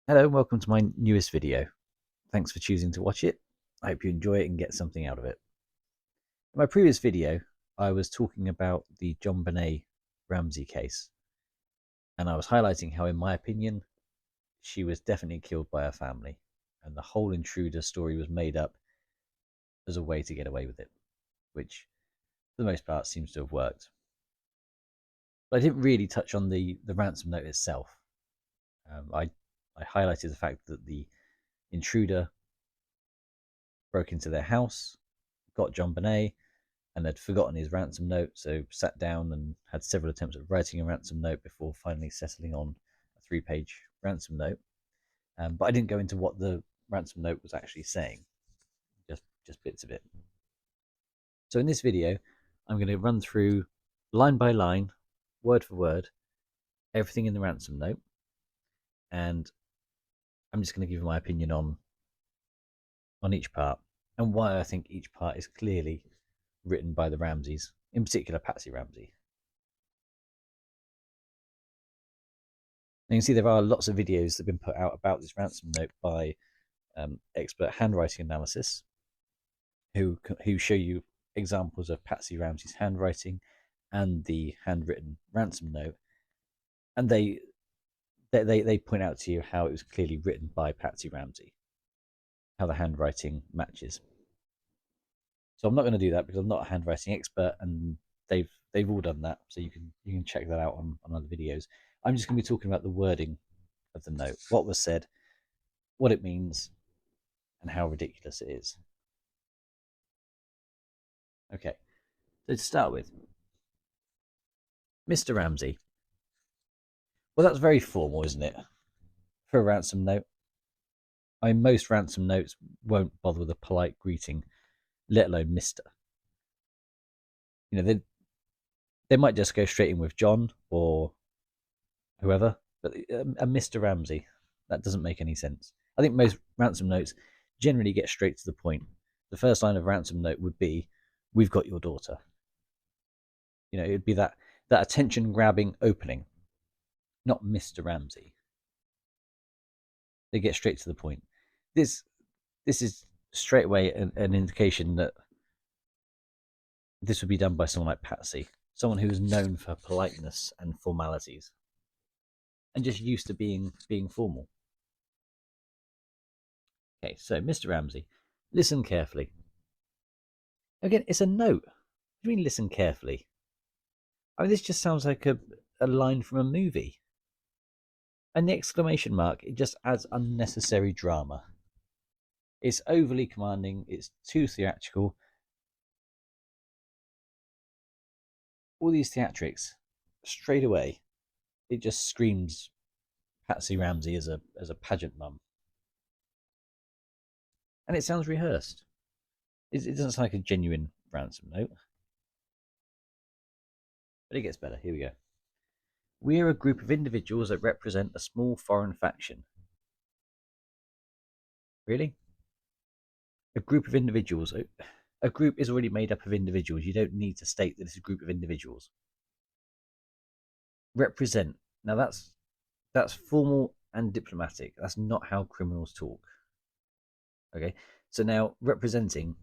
Hello and welcome to my newest video. Thanks for choosing to watch it. I hope you enjoy it and get something out of it. In my previous video, I was talking about the JonBenet Ramsey case, and I was highlighting how, in my opinion, she was definitely killed by her family, and the whole intruder story was made up as a way to get away with it, which, for the most part, seems to have worked. But I didn't really touch on the ransom note itself. I highlighted the fact that the intruder broke into their house, got JonBenet, and had forgotten his ransom note, so sat down and had several attempts at writing a ransom note before finally settling on a 3-page ransom note. But I didn't go into what the ransom note was actually saying, just bits of it. So in this video, I'm going to run through line by line, word for word, everything in the ransom note, and I'm just going to give you my opinion on each part and why I think each part is clearly written by the Ramseys, in particular Patsy Ramsey. And you can see there are lots of videos that have been put out about this ransom note by expert handwriting analysis, who show you examples of Patsy Ramsey's handwriting and the handwritten ransom note, and they point out to you how it was clearly written by Patsy Ramsey, how the handwriting matches. So I'm not going to do that because I'm not a handwriting expert, and they've all done that, so you can check that out on other videos. I'm just going to be talking about the wording of the note, what was said, what it means, and how ridiculous it is. Okay, so to start with, Mr. Ramsey. Well, that's very formal, isn't it, for a ransom note? I mean, most ransom notes won't bother with a polite greeting, let alone Mr. You know, they might just go straight in with John or whoever, but a Mr. Ramsey, that doesn't make any sense. I think most ransom notes generally get straight to the point. The first line of ransom note would be, "We've got your daughter." You know, it'd be that attention-grabbing opening, not Mr. Ramsey. They get straight to the point. This is straight away an indication that this would be done by someone like Patsy, someone who is known for politeness and formalities, and just used to being formal. Okay, so Mr. Ramsey, listen carefully. Again, it's a note. What do you mean listen carefully? I mean, this just sounds like a line from a movie. And the exclamation mark, it just adds unnecessary drama. It's overly commanding, it's too theatrical. All these theatrics, straight away, it just screams Patsy Ramsey as a pageant mum. And it sounds rehearsed. It doesn't sound like a genuine ransom note. But it gets better. Here we go. We are a group of individuals that represent a small foreign faction. Really? A group of individuals. A group is already made up of individuals. You don't need to state that it's a group of individuals. Represent. Now that's formal and diplomatic. That's not how criminals talk. Okay? So now representing,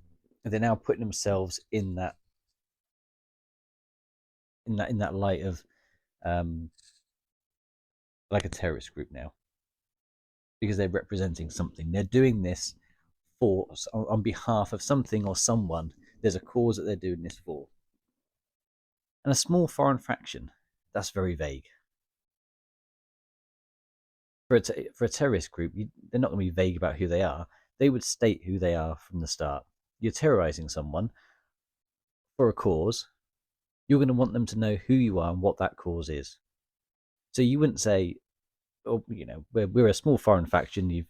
they're now putting themselves in that light of like a terrorist group now, because they're representing something. They're doing this on behalf of something or someone. There's a cause that they're doing this for. And a small foreign faction, that's very vague. For a terrorist group, they're not going to be vague about who they are. They would state who they are from the start. You're terrorizing someone for a cause. You're going to want them to know who you are and what that cause is. So you wouldn't say, or we're a small foreign faction. You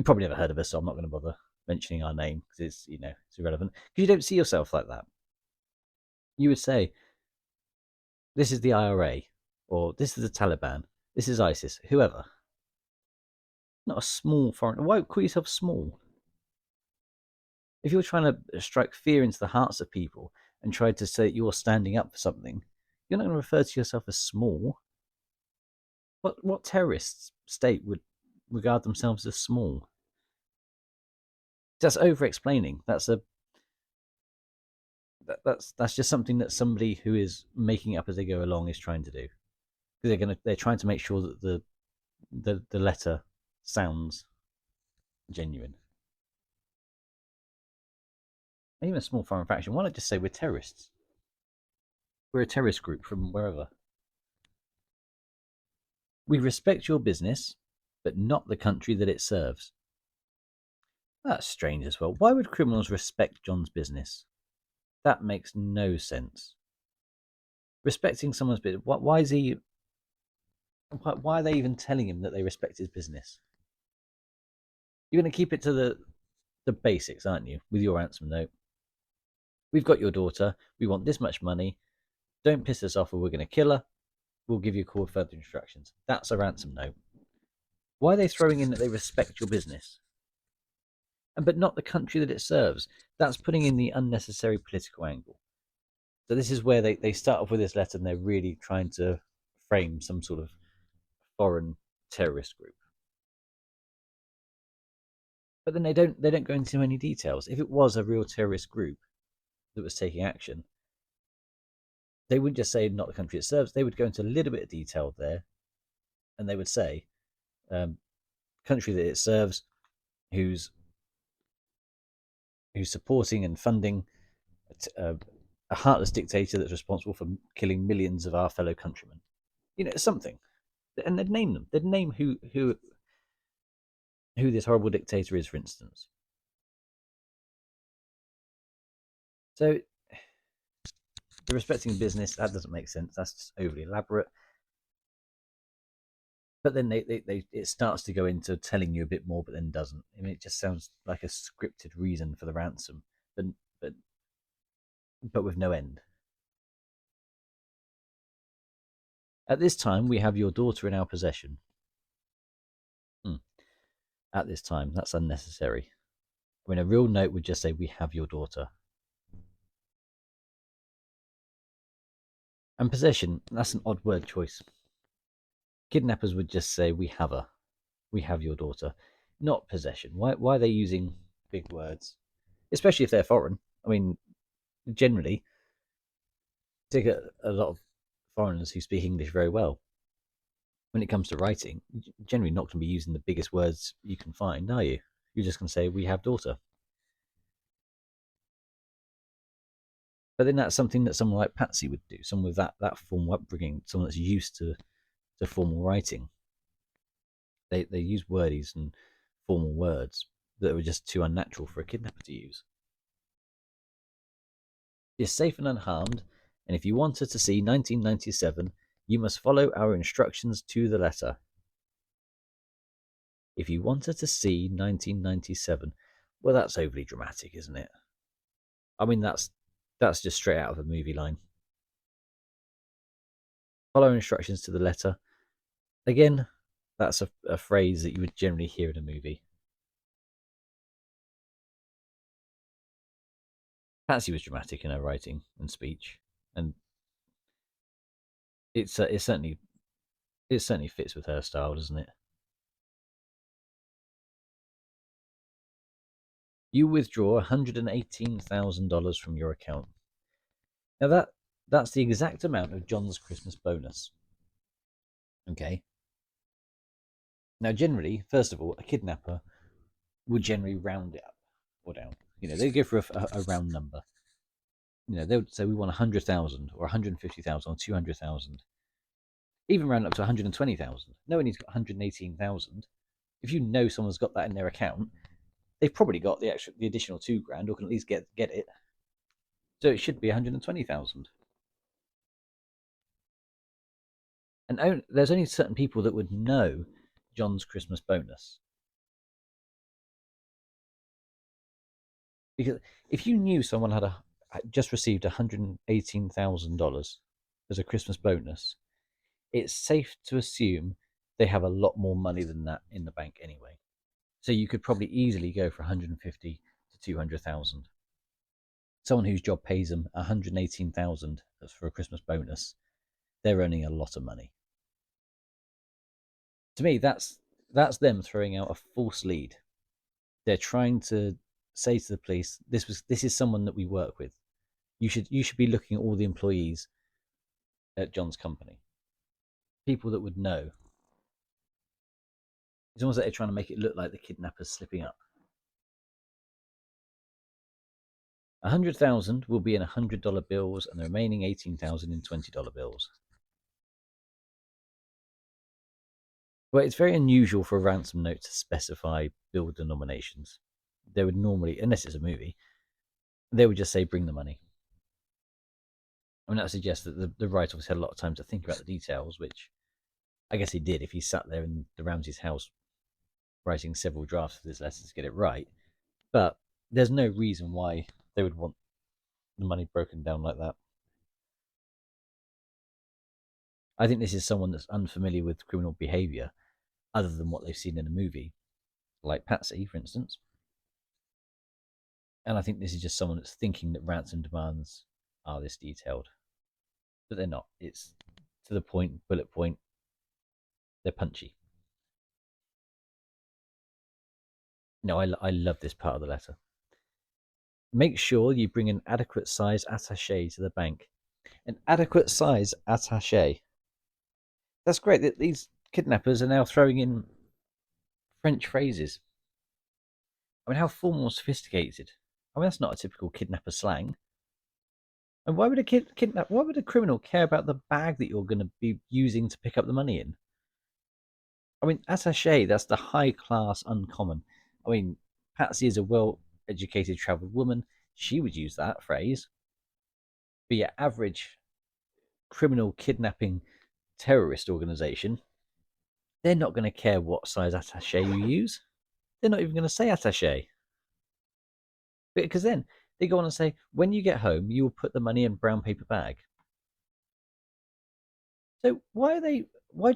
probably never heard of us, so I'm not going to bother mentioning our name because it's irrelevant. Because you don't see yourself like that. You would say, "This is the IRA," or "This is the Taliban," "This is ISIS," whoever. Not a small foreign. Why call yourself small? If you're trying to strike fear into the hearts of people and try to say that you're standing up for something, you're not going to refer to yourself as small. What terrorist state would regard themselves as small? That's over explaining. That's just something that somebody who is making it up as they go along is trying to do. Because they're trying to make sure that the letter sounds genuine. Even a small foreign faction, why not just say we're terrorists? We're a terrorist group from wherever. We respect your business, but not the country that it serves. That's strange as well. Why would criminals respect John's business? That makes no sense. Respecting someone's business. Why is he? Why are they even telling him that they respect his business? You're going to keep it to the basics, aren't you? With your ransom note. We've got your daughter. We want this much money. Don't piss us off or we're going to kill her. We'll give you a call with further instructions. That's a ransom note. Why are they throwing in that they respect your business? But not the country that it serves. That's putting in the unnecessary political angle. So this is where they start off with this letter and they're really trying to frame some sort of foreign terrorist group. But then they don't go into any details. If it was a real terrorist group that was taking action, they wouldn't just say not the country it serves. They would go into a little bit of detail there, and they would say country that it serves, who's supporting and funding a heartless dictator that's responsible for killing millions of our fellow countrymen. Something, and they'd name them. They'd name who this horrible dictator is, for instance. So, the respecting business, that doesn't make sense. That's just overly elaborate. But then it starts to go into telling you a bit more, but then doesn't. I mean, it just sounds like a scripted reason for the ransom, but with no end. At this time, we have your daughter in our possession. At this time, that's unnecessary. I mean, a real note would just say, we have your daughter. And possession, that's an odd word choice. Kidnappers would just say, we have her. We have your daughter. Not possession. Why are they using big words? Especially if they're foreign. I mean, generally, take a lot of foreigners who speak English very well. When it comes to writing, generally not going to be using the biggest words you can find, are you? You're just going to say, we have daughter. But then that's something that someone like Patsy would do, someone with that formal upbringing, someone that's used to formal writing. They use wordies and formal words that were just too unnatural for a kidnapper to use. You're safe and unharmed, and if you want her to see 1997, you must follow our instructions to the letter. If you want her to see 1997, well, that's overly dramatic, isn't it? I mean, that's just straight out of a movie line. Follow instructions to the letter. Again, that's a phrase that you would generally hear in a movie. Patsy was dramatic in her writing and speech, and it certainly fits with her style, doesn't it? You withdraw $118,000 from your account. Now that's the exact amount of John's Christmas bonus. Okay. Now, generally, first of all, a kidnapper would generally round it up or down. They go for a round number. They would say we want 100,000 or 150,000 or 200,000. Even round up to 120,000. No one needs got 118,000. If you know someone's got that in their account, they've probably got the additional $2,000, or can at least get it. So it should be 120,000. And there's only certain people that would know John's Christmas bonus. Because if you knew someone had just received $118,000 as a Christmas bonus, it's safe to assume they have a lot more money than that in the bank anyway. So you could probably easily go for 150 to 200,000. Someone whose job pays them 118,000 for a Christmas bonus, they're earning a lot of money. To me, that's them throwing out a false lead. They're trying to say to the police, this is someone that we work with. You should be looking at all the employees at John's company, people that would know. It's almost like they're trying to make it look like the kidnapper's slipping up. 100,000 will be in $100 bills, and the remaining 18,000 in $20 bills. Well, it's very unusual for a ransom note to specify bill denominations. They would normally, unless it's a movie, they would just say bring the money. I mean, that suggests that the writer obviously had a lot of time to think about the details, which I guess he did if he sat there in the Ramsey's house writing several drafts of this letter to get it right. But there's no reason why they would want the money broken down like that. I think this is someone that's unfamiliar with criminal behavior other than what they've seen in a movie, like Patsy, for instance. And I think this is just someone that's thinking that ransom demands are this detailed. But they're not. It's to the point, bullet point. They're punchy. No, I love this part of the letter. Make sure you bring an adequate size attaché to the bank. An adequate size attaché. That's great that these kidnappers are now throwing in French phrases. I mean, how formal and sophisticated. I mean, that's not a typical kidnapper slang. And why would why would a criminal care about the bag that you're going to be using to pick up the money in? I mean, attaché, that's the high class uncommon. I mean, Patsy is a well educated, travelled woman. She would use that phrase. But your average criminal kidnapping terrorist organization, they're not going to care what size attaché you use. They're not even going to say attaché. Because then they go on and say, when you get home, you will put the money in a brown paper bag. So why do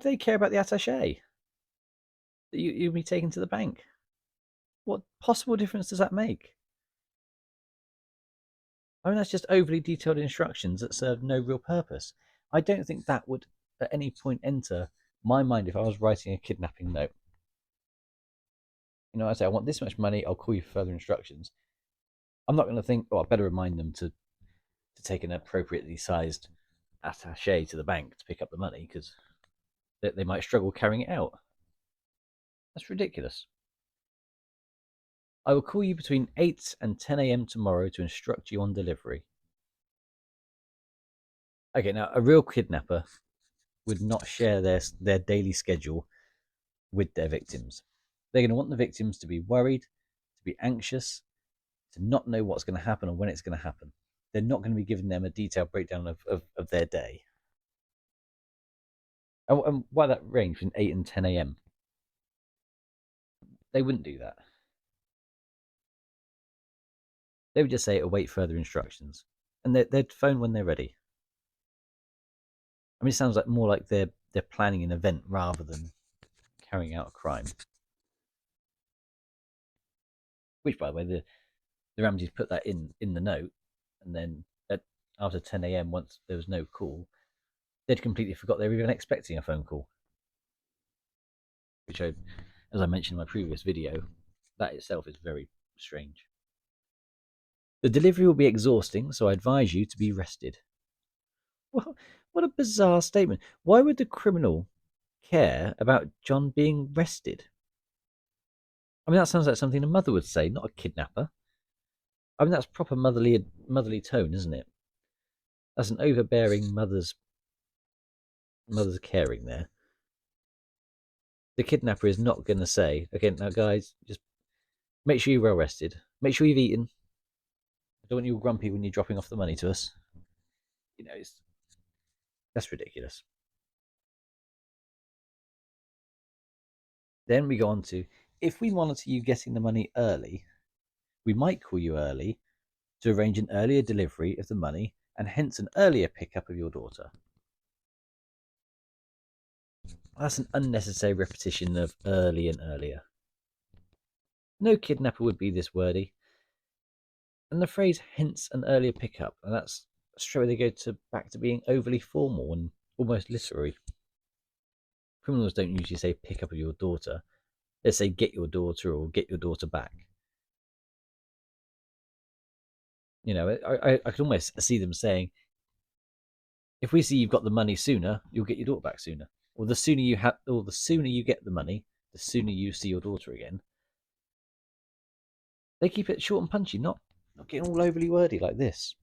they care about the attaché that you'll be taken to the bank? What possible difference does that make? I mean, that's just overly detailed instructions that serve no real purpose. I don't think that would at any point enter my mind if I was writing a kidnapping note. You know, I say, I want this much money, I'll call you for further instructions. I'm not going to think, oh, I better remind them to take an appropriately sized attaché to the bank to pick up the money because they might struggle carrying it out. That's ridiculous. I will call you between 8 and 10 a.m. tomorrow to instruct you on delivery. Okay, now a real kidnapper would not share their daily schedule with their victims. They're going to want the victims to be worried, to be anxious, to not know what's going to happen or when it's going to happen. They're not going to be giving them a detailed breakdown of their day. And why that range between 8 and 10 a.m.? They wouldn't do that. They would just say, await further instructions. And they'd phone when they're ready. I mean, it sounds like more like they're planning an event rather than carrying out a crime. Which, by the way, the Ramseys put that in the note, and then after 10 a.m., once there was no call, they'd completely forgot they were even expecting a phone call. Which, as I mentioned in my previous video, that itself is very strange. The delivery will be exhausting, so I advise you to be rested. Well, what a bizarre statement. Why would the criminal care about John being rested? I mean, that sounds like something a mother would say, not a kidnapper. I mean, that's proper motherly tone, isn't it? That's an overbearing mother's caring there. The kidnapper is not going to say, okay, now guys, just make sure you're well rested. Make sure you've eaten. I don't want you all grumpy when you're dropping off the money to us. You know, that's ridiculous. Then we go on to, if we monitor you getting the money early, we might call you early to arrange an earlier delivery of the money and hence an earlier pickup of your daughter. That's an unnecessary repetition of early and earlier. No kidnapper would be this wordy. And the phrase hence an earlier pickup, and that's straight away they go back to being overly formal and almost literary. Criminals don't usually say pick up your daughter. They say get your daughter or get your daughter back. You know, I could almost see them saying, if we see you've got the money sooner, you'll get your daughter back sooner. Or the sooner you get the money, the sooner you see your daughter again. They keep it short and punchy, not getting all overly wordy like this.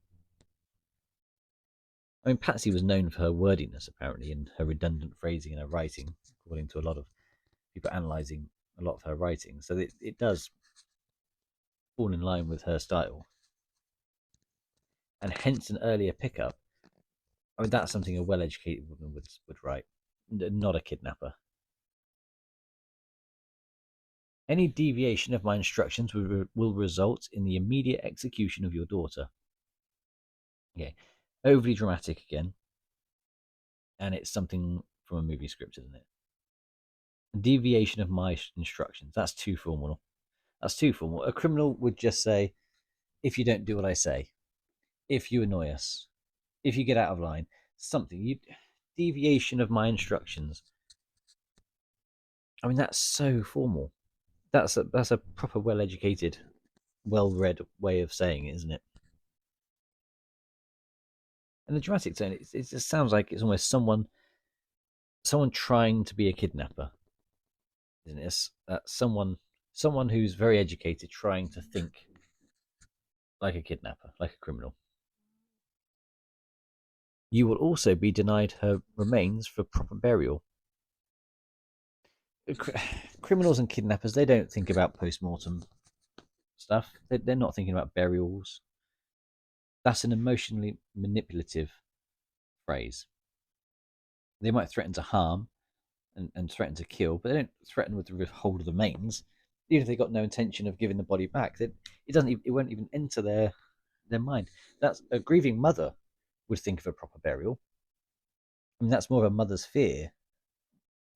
I mean, Patsy was known for her wordiness, apparently, and her redundant phrasing in her writing, according to a lot of people analysing a lot of her writing. So it does fall in line with her style. And hence an earlier pickup. I mean, that's something a well-educated woman would write, not a kidnapper. Any deviation of my instructions will result in the immediate execution of your daughter. Okay, overly dramatic again. And it's something from a movie script, isn't it? Deviation of my instructions. That's too formal. That's too formal. A criminal would just say, if you don't do what I say, if you annoy us, if you get out of line, something. Deviation of my instructions. I mean, that's so formal. That's a proper, well-educated, well-read way of saying it, isn't it? And the dramatic tone, it just sounds like it's almost someone trying to be a kidnapper, isn't it? Someone who's very educated trying to think like a kidnapper, like a criminal. You will also be denied her remains for proper burial. Criminals and kidnappers, they don't think about post-mortem stuff. They're not thinking about burials. That's an emotionally manipulative phrase. They might threaten to harm and threaten to kill, but they don't threaten with the withhold of the remains. Even if they got no intention of giving the body back, it won't even enter their mind. That's a grieving mother would think of a proper burial. I mean, that's more of a mother's fear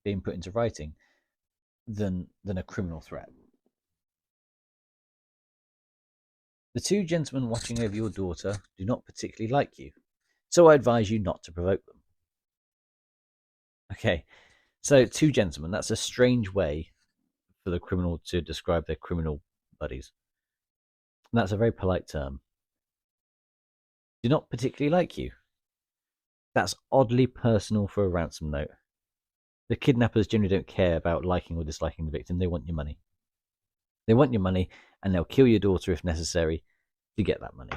being put into writing than a criminal threat. The two gentlemen watching over your daughter do not particularly like you, so I advise you not to provoke them. Okay, so two gentlemen, that's a strange way for the criminal to describe their criminal buddies. And that's a very polite term. Do not particularly like you. That's oddly personal for a ransom note. The kidnappers generally don't care about liking or disliking the victim. They want your money. They want your money, and they'll kill your daughter if necessary to get that money.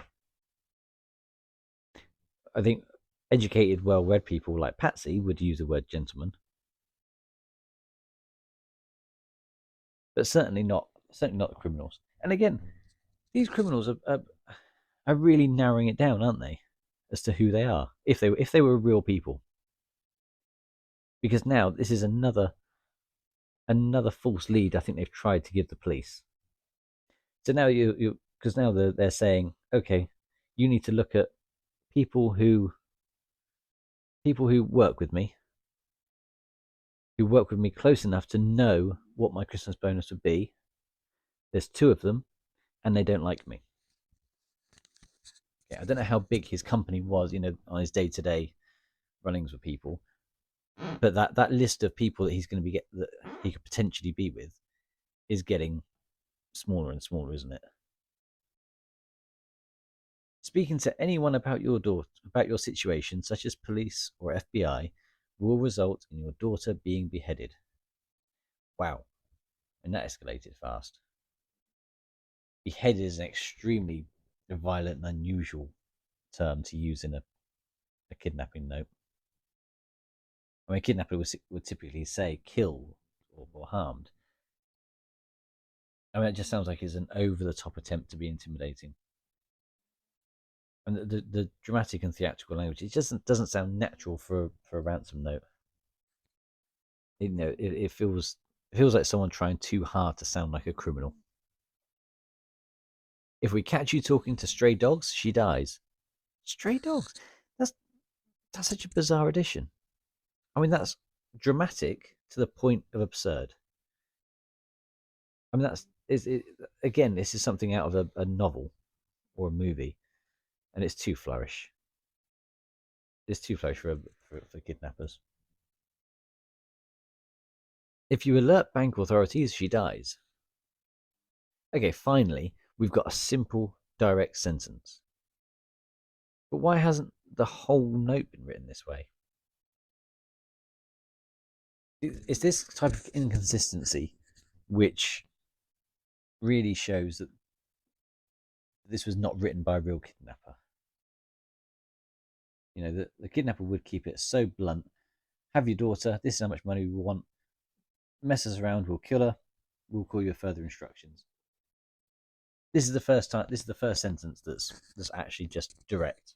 I think educated, well-read people like Patsy would use the word gentleman, but certainly not the criminals. And again, these criminals are really narrowing it down, aren't they, as to who they are, if they were real people. Because now this is another false lead I think they've tried to give the police. So now because now they're saying, okay, you need to look at people who work with me, close enough to know what my Christmas bonus would be. There's two of them, and they don't like me. Okay, I don't know how big his company was, on his day-to-day runnings with people, but that list of people that he's going to that he could potentially be with is getting smaller and smaller, isn't it? Speaking to anyone about your situation, such as police or FBI, will result in your daughter being beheaded. Wow, and that escalated fast. Beheaded is an extremely violent and unusual term to use in a kidnapping note. I mean, a kidnapper would typically say killed or harmed. I mean, it just sounds like it's an over-the-top attempt to be intimidating. And the dramatic and theatrical language, it just doesn't sound natural for a ransom note. It feels It feels like someone trying too hard to sound like a criminal. If we catch you talking to stray dogs, she dies. Stray dogs? That's that's such a bizarre addition. I mean, that's dramatic to the point of absurd. I mean, that's is it, again. This is something out of a novel or a movie, and it's too flourish. It's too flourish for kidnappers. If you alert bank authorities, she dies. Okay, finally, we've got a simple, direct sentence. But why hasn't the whole note been written this way? It's this type of inconsistency which really shows that this was not written by a real kidnapper. You know, the kidnapper would keep it so blunt. Have your daughter, this is how much money we want. Mess us around, we'll kill her. We'll call you further instructions. This is the first time. This is the first sentence that's actually just direct.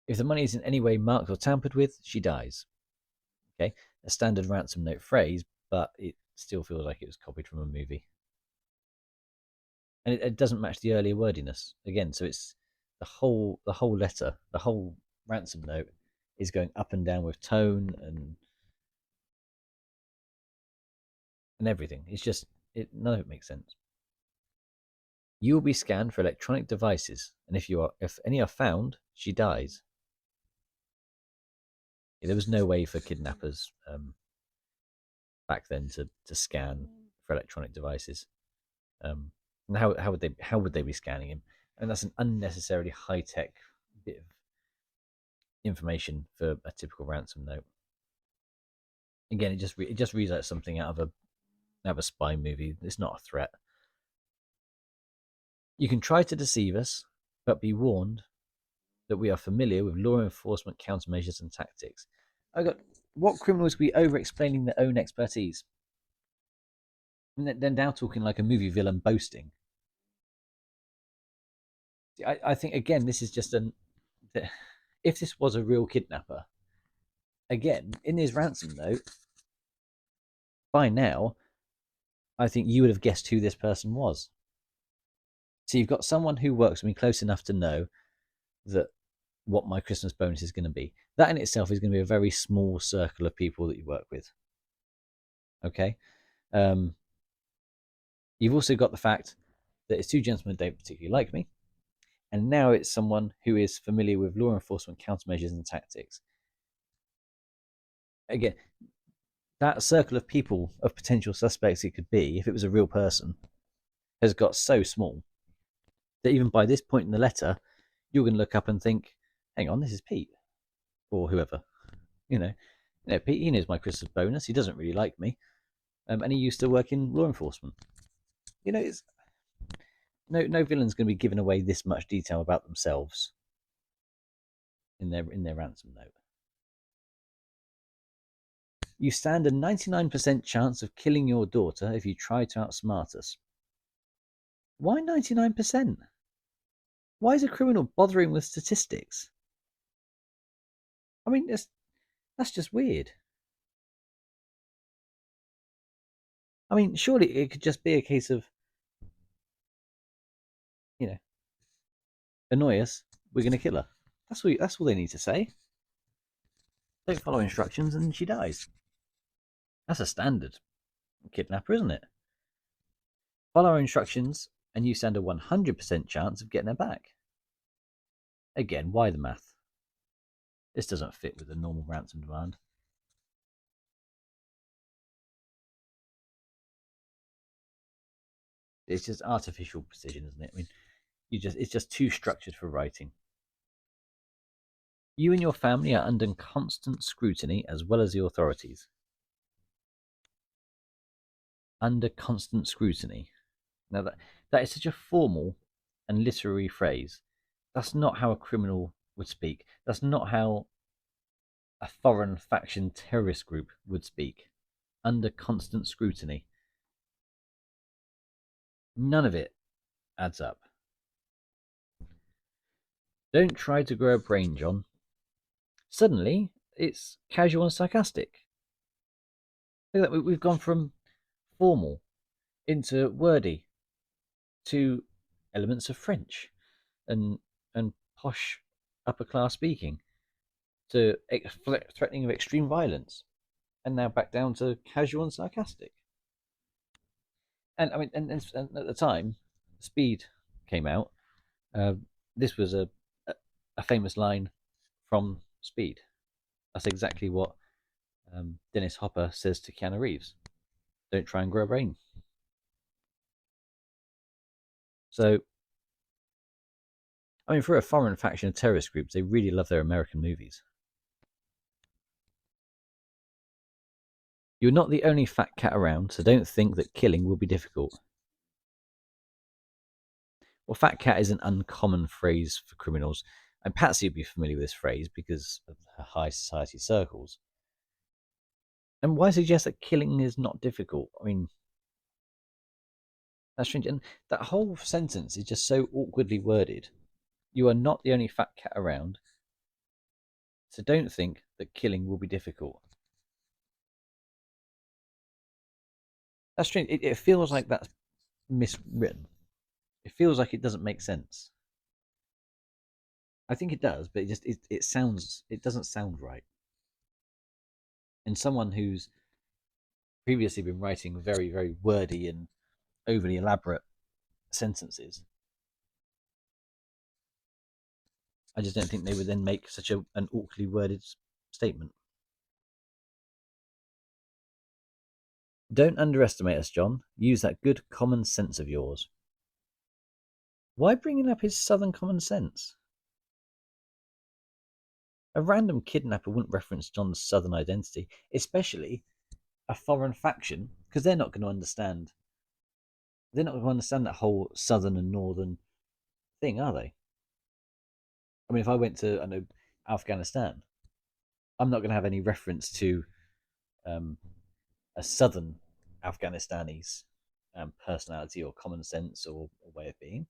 If the money is in any way marked or tampered with, she dies. Okay, a standard ransom note phrase, but it still feels like it was copied from a movie, and it doesn't match the earlier wordiness again. So it's the whole letter, the whole ransom note is going up and down with tone and everything. It's just none of it makes sense. You will be scanned for electronic devices, and if any are found, she dies. There was no way for kidnappers back then to scan for electronic devices. And how would they be scanning him? And that's an unnecessarily high tech bit of information for a typical ransom note. Again, it just reads like something out of a spy movie. It's not a threat. You can try to deceive us, but be warned that we are familiar with law enforcement countermeasures and tactics. I got what criminals be over explaining their own expertise? And they're now talking like a movie villain boasting. I think again, this is just an. If this was a real kidnapper, again in his ransom note, by now, I think you would have guessed who this person was. So you've got someone who works with me close enough to know that what my Christmas bonus is going to be. That in itself is going to be a very small circle of people that you work with. Okay. Um, you've also got the fact that it's two gentlemen who don't particularly like me, and now it's someone who is familiar with law enforcement countermeasures and tactics. Again, that circle of people, of potential suspects it could be, if it was a real person, has got so small that even by this point in the letter, you're going to look up and think, hang on, this is Pete or whoever. You know, Pete, he knows my Christmas bonus. He doesn't really like me. And he used to work in law enforcement. It's no villain's going to be giving away this much detail about themselves in their ransom note. You stand a 99% chance of killing your daughter if you try to outsmart us. Why 99%? Why is a criminal bothering with statistics? I mean, that's just weird. I mean, surely it could just be a case of, you know, annoy us, we're going to kill her. That's all they need to say. Don't follow instructions and she dies. That's a standard kidnapper, isn't it? Follow our instructions and you stand a 100% chance of getting her back. Again, why the math? This doesn't fit with the normal ransom demand. It's just artificial precision, isn't it? I mean, it's just too structured for writing. You and your family are under constant scrutiny as well as the authorities. Under constant scrutiny. Now that is such a formal and literary phrase. That's not how a criminal would speak. That's not how a foreign faction terrorist group would speak. Under constant scrutiny. None of it adds up. Don't try to grow a brain, John. Suddenly, it's casual and sarcastic. We've gone from formal into wordy to elements of French and posh upper class speaking to threatening of extreme violence, and now back down to casual and sarcastic. And I mean, and at the time, Speed came out. Uh, this was a famous line from Speed. That's exactly what Dennis Hopper says to Keanu Reeves: "Don't try and grow a brain." So, I mean, for a foreign faction of terrorist groups, they really love their American movies. You're not the only fat cat around, so don't think that killing will be difficult. Well, fat cat is an uncommon phrase for criminals, and Patsy would be familiar with this phrase because of her high society circles. And why suggest that killing is not difficult? I mean, that's strange. And that whole sentence is just so awkwardly worded. You are not the only fat cat around, so don't think that killing will be difficult. That's strange. It feels like that's miswritten. It feels like it doesn't make sense. I think it does, but it doesn't sound right. And someone who's previously been writing very wordy and overly elaborate sentences, I just don't think they would then make such an awkwardly worded statement. Don't underestimate us, John. Use that good common sense of yours. Why bringing up his southern common sense? A random kidnapper wouldn't reference John's southern identity, especially a foreign faction, because they're not going to understand. They're not going to understand that whole southern and northern thing, are they? I mean, if I went to, I know, Afghanistan, I'm not going to have any reference to um, a southern Afghanistanis personality or common sense or way of being.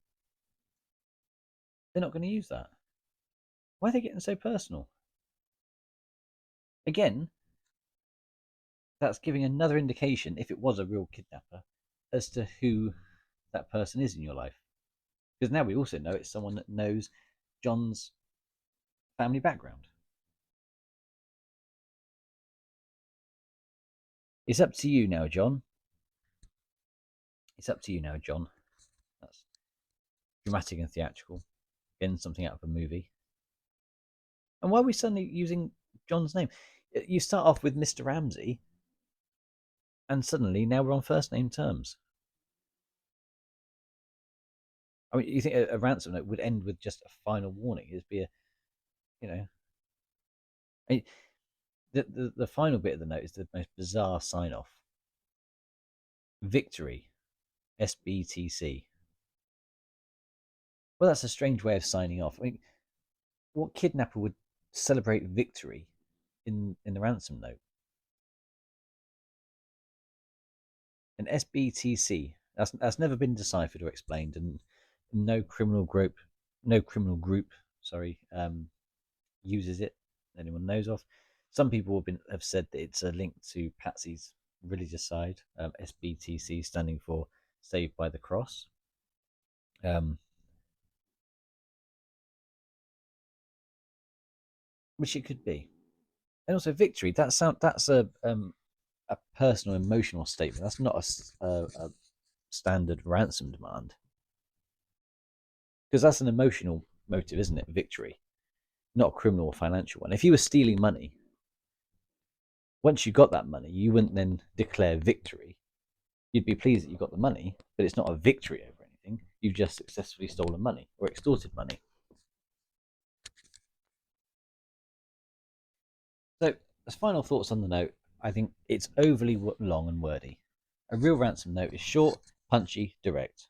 They're not going to use that. Why are they getting so personal? Again, that's giving another indication, if it was a real kidnapper, as to who that person is in your life. Because now we also know it's someone that knows John's family background. It's up to you now, John. It's up to you now, John. That's dramatic and theatrical. Getting something out of a movie. And why are we suddenly using John's name? You start off with Mr. Ramsey, and suddenly now we're on first name terms. I mean, you think a ransom note would end with just a final warning? It'd be you know, I mean, the final bit of the note is the most bizarre sign off. Victory, SBTC. Well, that's a strange way of signing off. I mean, what kidnapper would celebrate victory in the ransom note? An SBTC, that's never been deciphered or explained, and no criminal group, no criminal group, sorry, uses it. Anyone knows of. Some people have said that it's a link to Patsy's religious side. SBTC standing for Saved by the Cross. Which it could be. And also victory. That's a personal emotional statement. That's not a standard ransom demand, because that's an emotional motive, isn't it? Victory, not a criminal or financial one. If you were stealing money, once you got that money, you wouldn't then declare victory. You'd be pleased that you got the money, but it's not a victory over anything. You've just successfully stolen money or extorted money. So, as final thoughts on the note, I think it's overly long and wordy. A real ransom note is short, punchy, direct.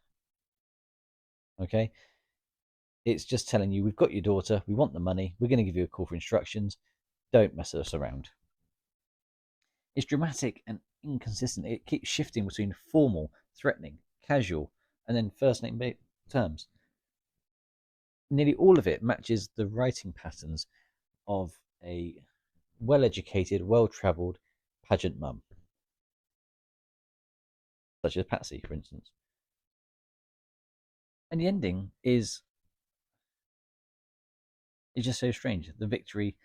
Okay? It's just telling you, we've got your daughter, we want the money, we're going to give you a call for instructions, don't mess us around. It's dramatic and inconsistent. It keeps shifting between formal, threatening, casual, and then first name terms. Nearly all of it matches the writing patterns of a well educated, well travelled pageant mum. such as Patsy, for instance. And the ending is just so strange. The victory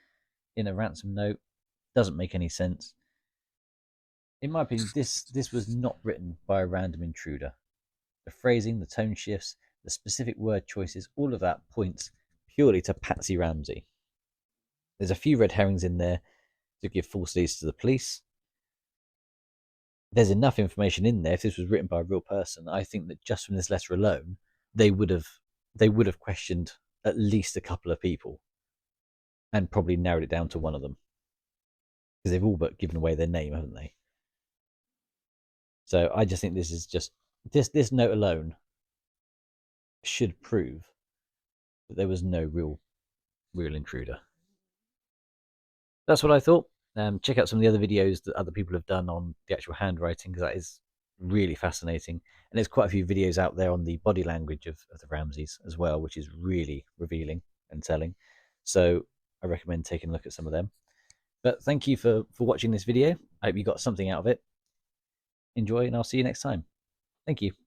in a ransom note doesn't make any sense. In my opinion, this was not written by a random intruder. The phrasing, the tone shifts, the specific word choices, all of that points purely to Patsy Ramsey. There's a few red herrings in there to give false leads to the police. There's enough information in there. If this was written by a real person, I think that just from this letter alone, they would have questioned at least a couple of people and probably narrowed it down to one of them, because they've all but given away their name, haven't they? So I just think this is just this note alone should prove that there was no real intruder. That's what I thought. Check out some of the other videos that other people have done on the actual handwriting, because that is really fascinating. And there's quite a few videos out there on the body language of the Ramseys as well, which is really revealing and telling. So I recommend taking a look at some of them. But thank you for watching this video. I hope you got something out of it. Enjoy, and I'll see you next time. Thank you.